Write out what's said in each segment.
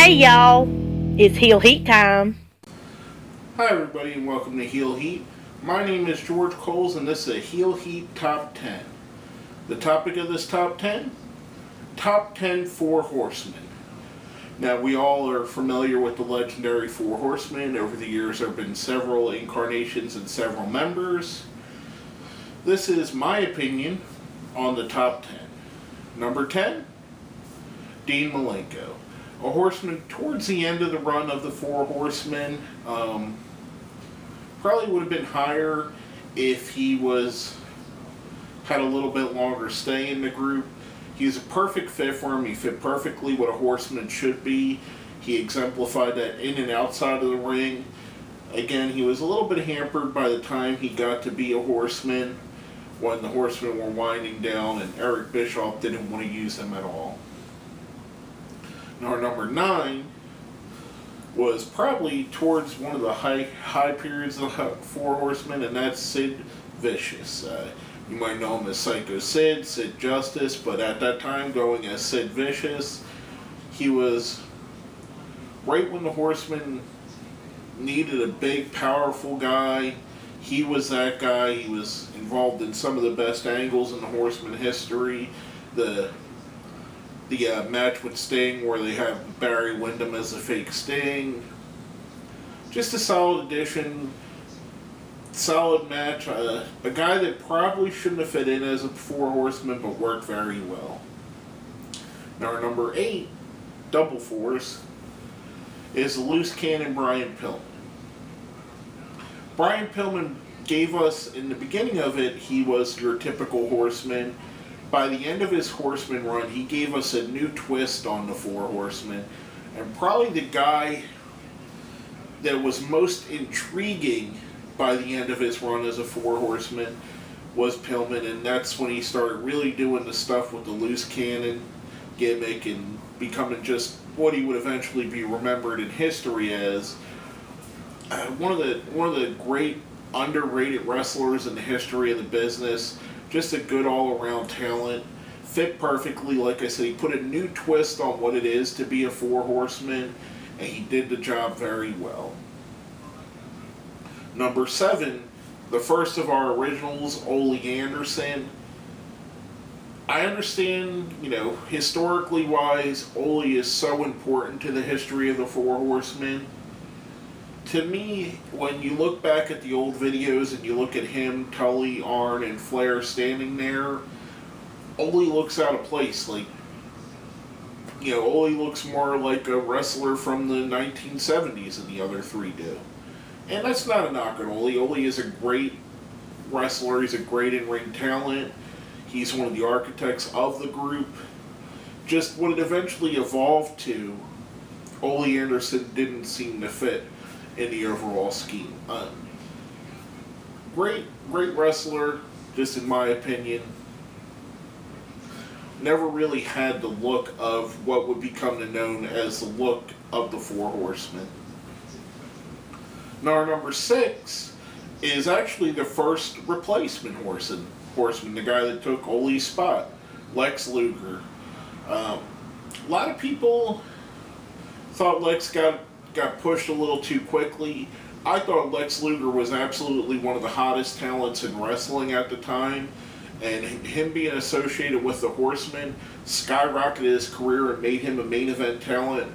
Hey y'all, it's Heel Heat time. Hi everybody and welcome to Heel Heat. My name is George Coles and this is a Heel Heat Top 10. The topic of this Top 10? Top 10 Four Horsemen. Now we all are familiar with the legendary Four Horsemen. Over the years there have been several incarnations and several members. This is my opinion on the top 10. Number 10, Dean Malenko. A horseman towards the end of the run of the Four Horsemen. Probably would have been higher if he had a little bit longer stay in the group. He's a perfect fit for him. He fit perfectly what a horseman should be. He exemplified that in and outside of the ring. Again, he was a little bit hampered by the time he got to be a horseman, when the horsemen were winding down and Eric Bischoff didn't want to use him at all. Now, our number 9 was probably towards one of the high periods of the Four Horsemen, and that's Sid Vicious. You might know him as Psycho Sid, Sid Justice, but at that time going as Sid Vicious. He was right when the Horsemen needed a big, powerful guy. He was that guy. He was involved in some of the best angles in the Horseman history. The match with Sting where they have Barry Windham as a fake Sting. Just a solid addition. Solid match. A guy that probably shouldn't have fit in as a Four Horseman, but worked very well. Now our number 8, Double Force, is the loose cannon Brian Pillman. Brian Pillman gave us, in the beginning of it, he was your typical horseman. By the end of his Horseman run, he gave us a new twist on the Four Horsemen. And probably the guy that was most intriguing by the end of his run as a Four Horseman was Pillman. And that's when he started really doing the stuff with the loose cannon gimmick and becoming just what he would eventually be remembered in history as. One of the great underrated wrestlers in the history of the business. Just a good all-around talent. Fit perfectly. Like I said, he put a new twist on what it is to be a Four Horseman, and he did the job very well. Number 7, the first of our originals, Ole Anderson. I understand, historically wise, Ole is so important to the history of the Four Horsemen. To me, when you look back at the old videos and you look at him, Tully, Arn, and Flair standing there, Ole looks out of place. Ole looks more like a wrestler from the 1970s than the other three do. And that's not a knock on Ole. Ole is a great wrestler. He's a great in-ring talent. He's one of the architects of the group. Just what it eventually evolved to, Ole Anderson didn't seem to fit in the overall scheme. Great wrestler, just in my opinion. Never really had the look of what would become known as the look of the Four Horsemen. Now our number 6 is actually the first replacement horseman, the guy that took Ole's spot, Lex Luger. A lot of people thought Lex got pushed a little too quickly. I thought Lex Luger was absolutely one of the hottest talents in wrestling at the time, and him being associated with the Horsemen skyrocketed his career and made him a main event talent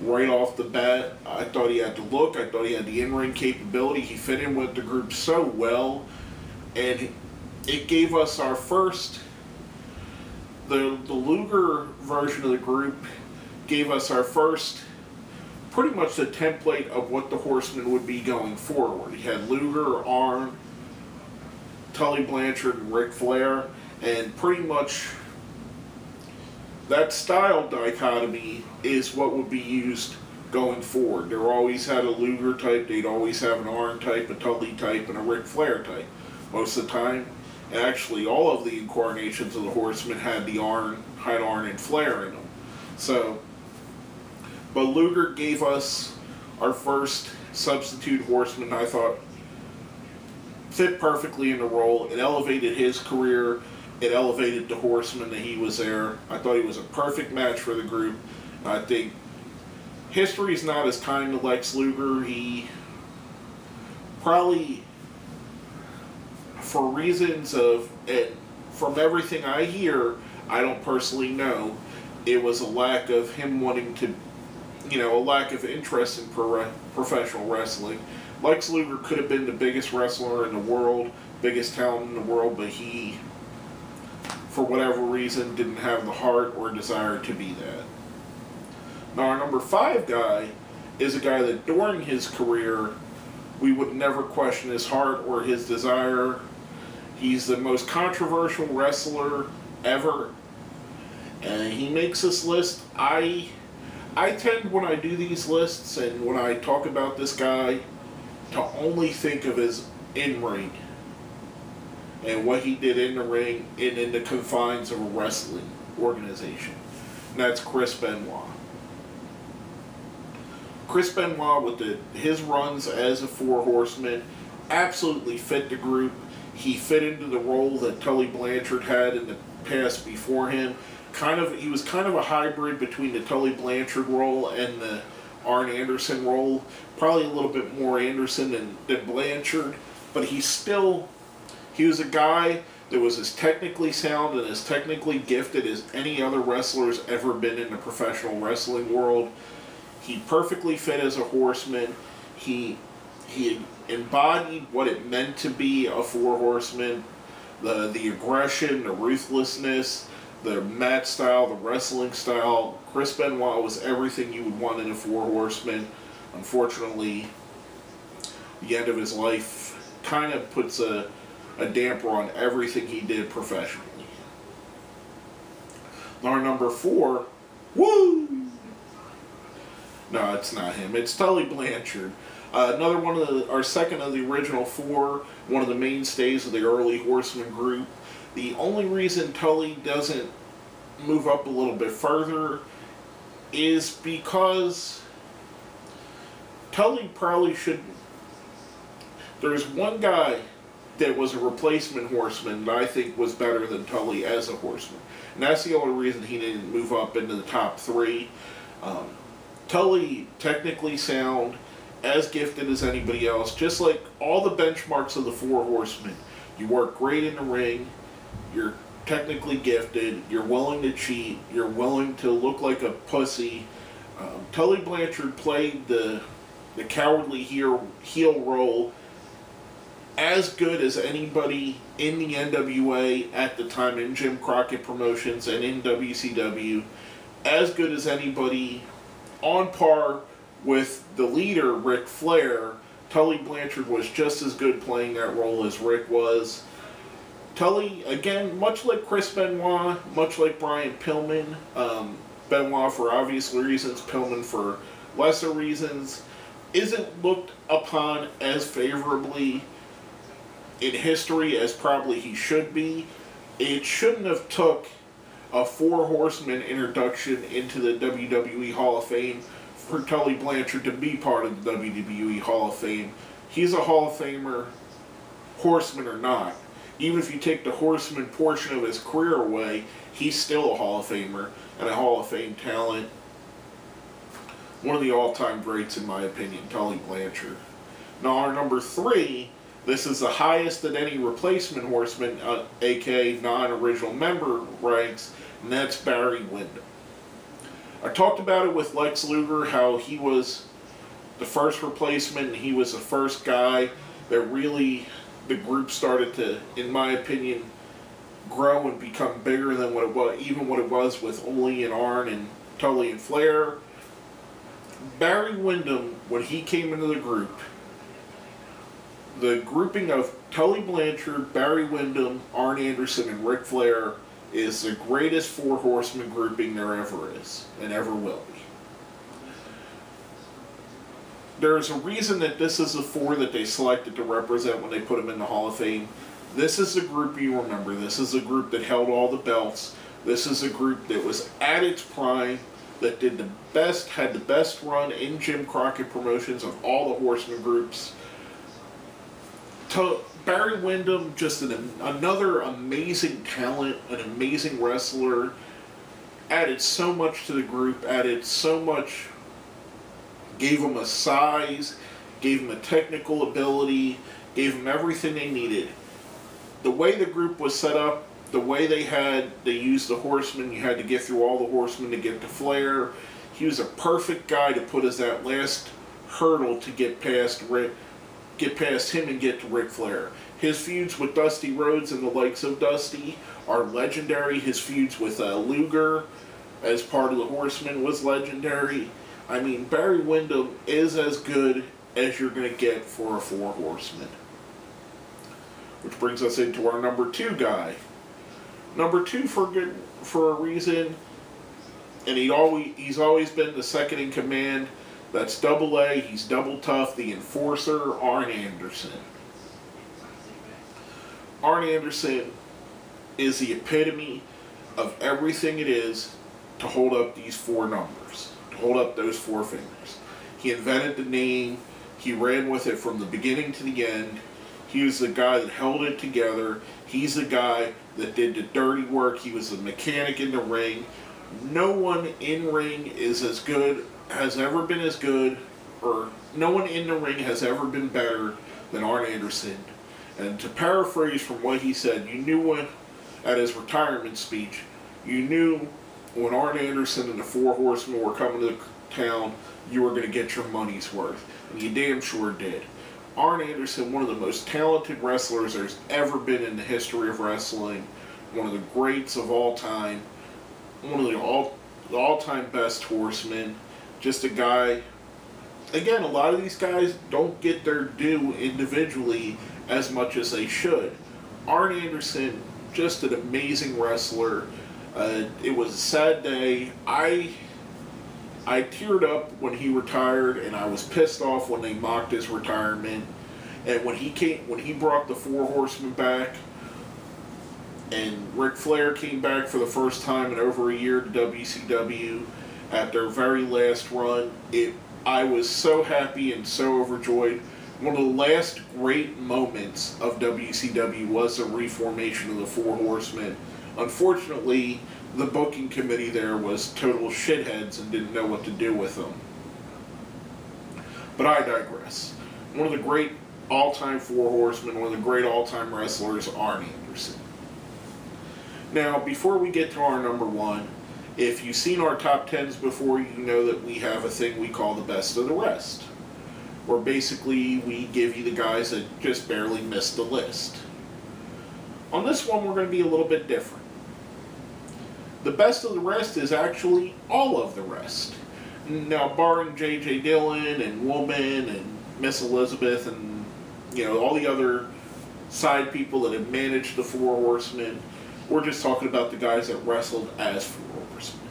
right off the bat. I thought he had the look, I thought he had the in-ring capability, he fit in with the group so well, and it gave us our first, the Luger version of the group gave us our first, pretty much the template of what the Horsemen would be going forward. He had Luger, Arn, Tully Blanchard, and Ric Flair, and pretty much that style dichotomy is what would be used going forward. They always had a Luger type, they'd always have an Arn type, a Tully type, and a Ric Flair type. Most of the time, and actually all of the incarnations of the Horsemen had Arn and Flair in them. So, but Luger gave us our first substitute horseman. I thought fit perfectly in the role. It elevated his career. It elevated the Horseman that he was there. I thought he was a perfect match for the group. I think history's not as kind to Lex Luger. He probably, for reasons of it, from everything I hear, I don't personally know, it was a lack of him wanting to, a lack of interest in professional wrestling. Lex Luger could have been the biggest wrestler in the world, biggest talent in the world, but he, for whatever reason, didn't have the heart or desire to be that. Now, our number 5 guy is a guy that during his career, we would never question his heart or his desire. He's the most controversial wrestler ever. And he makes this list. I tend, when I do these lists and when I talk about this guy, to only think of his in-ring and what he did in the ring and in the confines of a wrestling organization. And that's Chris Benoit. Chris Benoit, with his runs as a Four Horsemen, absolutely fit the group. He fit into the role that Tully Blanchard had in the past before him. He was kind of a hybrid between the Tully Blanchard role and the Arn Anderson role. Probably a little bit more Anderson than Blanchard, but he was a guy that was as technically sound and as technically gifted as any other wrestler's ever been in the professional wrestling world. He perfectly fit as a horseman. He embodied what it meant to be a Four Horseman. The aggression, the ruthlessness, the mat style, the wrestling style. Chris Benoit was everything you would want in a Four Horseman. Unfortunately, the end of his life kind of puts a damper on everything he did professionally. Our number 4, woo! No, it's not him. It's Tully Blanchard. Another one of our second of the original 4, one of the mainstays of the early Horseman group. The only reason Tully doesn't move up a little bit further is because Tully probably should. There's one guy that was a replacement Horseman that I think was better than Tully as a Horseman. And that's the only reason he didn't move up into the top 3. Tully, technically sound, as gifted as anybody else, just like all the benchmarks of the Four Horsemen. You work great in the ring, you're technically gifted, you're willing to cheat, you're willing to look like a pussy. Tully Blanchard played the cowardly heel role as good as anybody in the NWA at the time, in Jim Crockett Promotions and in WCW, as good as anybody, on par with the leader, Ric Flair. Tully Blanchard was just as good playing that role as Rick was. Tully, again, much like Chris Benoit, much like Brian Pillman, Benoit for obvious reasons, Pillman for lesser reasons, isn't looked upon as favorably in history as probably he should be. It shouldn't have took a Four Horsemen introduction into the WWE Hall of Fame for Tully Blanchard to be part of the WWE Hall of Fame. He's a Hall of Famer, Horseman or not. Even if you take the Horseman portion of his career away, he's still a Hall of Famer and a Hall of Fame talent. One of the all-time greats, in my opinion, Tully Blanchard. Now, our number 3, this is the highest that any replacement Horseman, aka non-original member, ranks, and that's Barry Windham. I talked about it with Lex Luger, how he was the first replacement, and he was the first guy that really the group started to, in my opinion, grow and become bigger than what it was, even what it was with Ole and Arn and Tully and Flair. Barry Windham, when he came into the group, the grouping of Tully Blanchard, Barry Windham, Arn Anderson, and Ric Flair is the greatest Four Horsemen grouping there ever is, and ever will be. There's a reason that this is the 4 that they selected to represent when they put them in the Hall of Fame. This is the group you remember. This is the group that held all the belts. This is a group that was at its prime, that did the best, had the best run in Jim Crockett Promotions of all the Horseman groups. Barry Windham, just another amazing talent, an amazing wrestler, added so much to the group, added so much gave them a size, gave them a technical ability, gave them everything they needed. The way the group was set up, the way they used the Horsemen, you had to get through all the Horsemen to get to Flair. He was a perfect guy to put as that last hurdle to get past him and get to Ric Flair. His feuds with Dusty Rhodes and the likes of Dusty are legendary. His feuds with Luger as part of the Horsemen was legendary. I mean, Barry Windham is as good as you're going to get for a Four Horsemen. Which brings us into our number 2 guy. Number 2 for a reason, and he's always been the second in command. That's Double A. He's double tough. The Enforcer, Arn Anderson. Arn Anderson is the epitome of everything it is to hold up these 4 numbers, to hold up those 4 fingers. He invented the name. He ran with it from the beginning to the end. He was the guy that held it together. He's the guy that did the dirty work. He was the mechanic in the ring. No one in ring has ever been as good, or no one in the ring has ever been better than Arn Anderson. And to paraphrase from what he said, you knew when, at his retirement speech, you knew when Arn Anderson and the Four Horsemen were coming to town, you were going to get your money's worth. And you damn sure did. Arn Anderson, one of the most talented wrestlers there's ever been in the history of wrestling, one of the greats of all time, one of the all-time best horsemen, just a guy. Again, a lot of these guys don't get their due individually as much as they should. Arn Anderson, just an amazing wrestler. It was a sad day. I teared up when he retired, and I was pissed off when they mocked his retirement. And when he brought the Four Horsemen back, and Ric Flair came back for the first time in over a year to WCW at their very last run, I was so happy and so overjoyed. One of the last great moments of WCW was the reformation of the Four Horsemen. Unfortunately, the booking committee there was total shitheads and didn't know what to do with them. But I digress. One of the great all-time Four Horsemen, one of the great all-time wrestlers, Arn Anderson. Now, before we get to our number 1, if you've seen our top 10s before, you know that we have a thing we call the best of the rest. Where basically we give you the guys that just barely missed the list. On this one, we're going to be a little bit different. The best of the rest is actually all of the rest. Now, barring J.J. Dillon and Woman and Miss Elizabeth and, all the other side people that have managed the Four Horsemen, we're just talking about the guys that wrestled as Four Horsemen.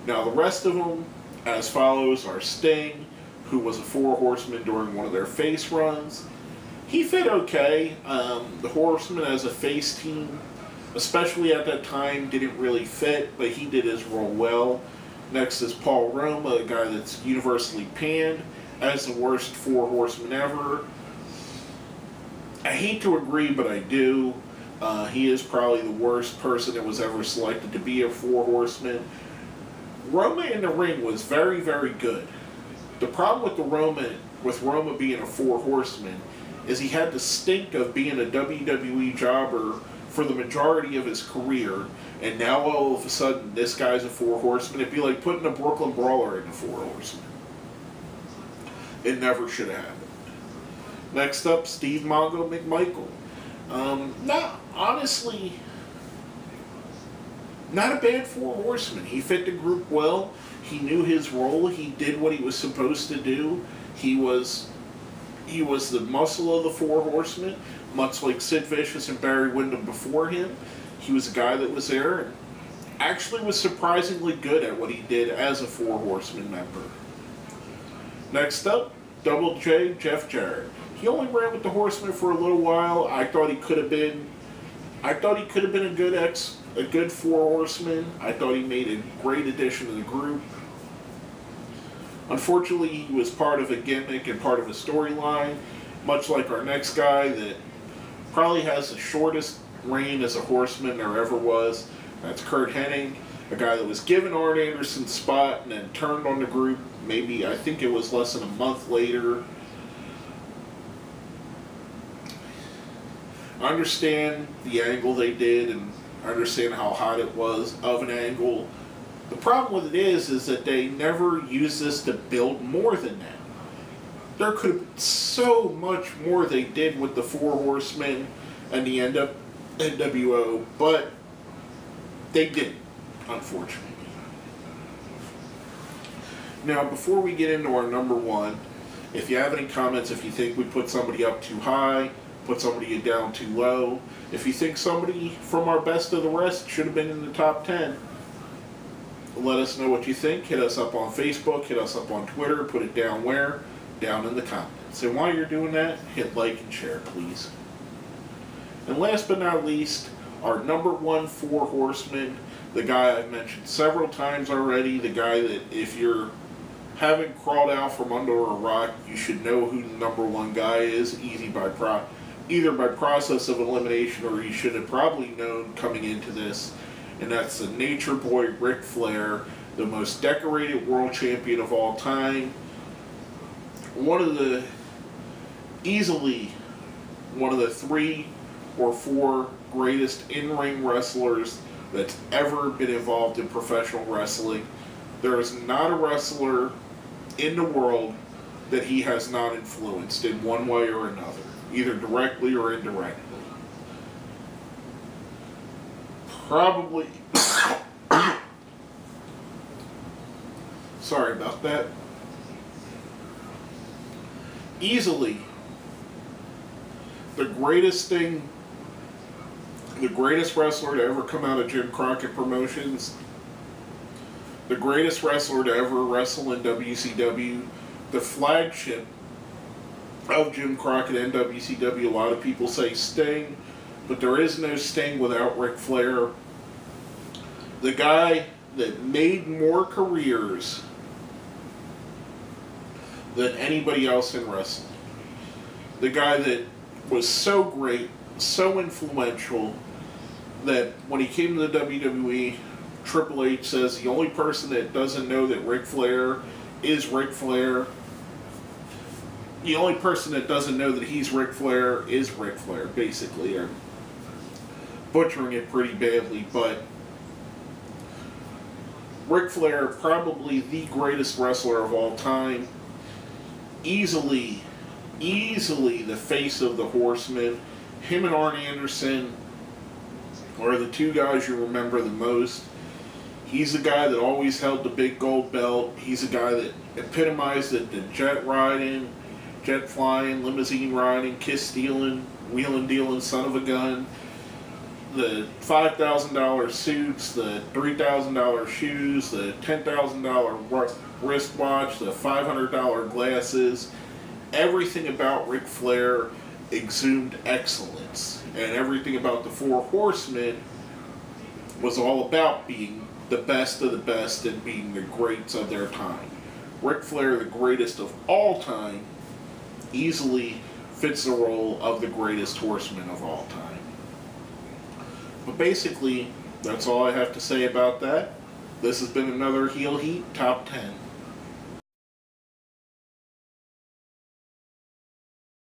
Now, the rest of them, as follows, are Sting, who was a Four Horseman during one of their face runs. He fit okay. The Horsemen as a face team, especially at that time, didn't really fit, but he did his role well. Next is Paul Roma, a guy that's universally panned as the worst Four Horseman ever. I hate to agree, but I do. He is probably the worst person that was ever selected to be a Four Horseman. Roma in the ring was very, very good. The problem with Roma being a Four Horseman is he had the stink of being a WWE jobber for the majority of his career, and now all of a sudden this guy's a Four Horseman. It'd be like putting a Brooklyn Brawler in a Four Horseman. It never should have happened. Next up, Steve Mongo McMichael. Honestly, not a bad Four Horseman. He fit the group well. He knew his role. He did what he was supposed to do. He was the muscle of the Four Horsemen, much like Sid Vicious and Barry Windham before him. He was a guy that was there and actually was surprisingly good at what he did as a Four Horsemen member. Next up, Double J, Jeff Jarrett. He only ran with the Horsemen for a little while. I thought he could have been a good Four Horseman. I thought he made a great addition to the group. Unfortunately, he was part of a gimmick and part of a storyline, much like our next guy that probably has the shortest reign as a Horseman there ever was. That's Kurt Hennig. a guy that was given Arn Anderson's spot and then turned on the group. Maybe, I think it was less than a month later. I understand the angle they did, and I understand how hot it was of an angle. The problem with it is that they never used this to build more than that. There could have been so much more they did with the Four Horsemen and the NWO, but they didn't, unfortunately. Now, before we get into our number one, if you have any comments, if you think we put somebody up too high, put somebody down too low, if you think somebody from our best of the rest should have been in the top 10, let us know what you think. Hit us up on Facebook, hit us up on Twitter, put it down where? Down in the comments. And while you're doing that, hit like and share, please. And last but not least, our number one Four Horsemen, the guy I've mentioned several times already, the guy that if you're haven't crawled out from under a rock, you should know who the number one guy is, either by process of elimination, or you should have probably known coming into this, and that's the Nature Boy Ric Flair, the most decorated world champion of all time, easily one of the 3 or 4 greatest in-ring wrestlers that's ever been involved in professional wrestling. There is not a wrestler in the world that he has not influenced in one way or another, either directly or indirectly. Probably, sorry about that. Easily the greatest wrestler to ever come out of Jim Crockett Promotions, the greatest wrestler to ever wrestle in WCW, the flagship of Jim Crockett and WCW. A lot of people say Sting, but there is no Sting without Ric Flair. The guy that made more careers than anybody else in wrestling. The guy that was so great, so influential, that when he came to the WWE, Triple H says the only person that doesn't know that Ric Flair is Ric Flair, the only person that doesn't know that he's Ric Flair is Ric Flair, basically. I'm butchering it pretty badly, but Ric Flair, probably the greatest wrestler of all time, easily the face of the Horsemen. Him and Arn Anderson are the 2 guys you remember the most. He's the guy that always held the big gold belt. He's the guy that epitomized the jet riding, jet flying, limousine riding, kiss stealing, wheeling dealing son of a gun, the $5,000 suits, the $3,000 shoes, the $10,000 wristwatch, the $500 glasses. Everything about Ric Flair exhumed excellence, and everything about the Four Horsemen was all about being the best of the best and being the greats of their time. Ric Flair, the greatest of all time, easily fits the role of the greatest horseman of all time. But basically, that's all I have to say about that. This has been another Heel Heat Top 10.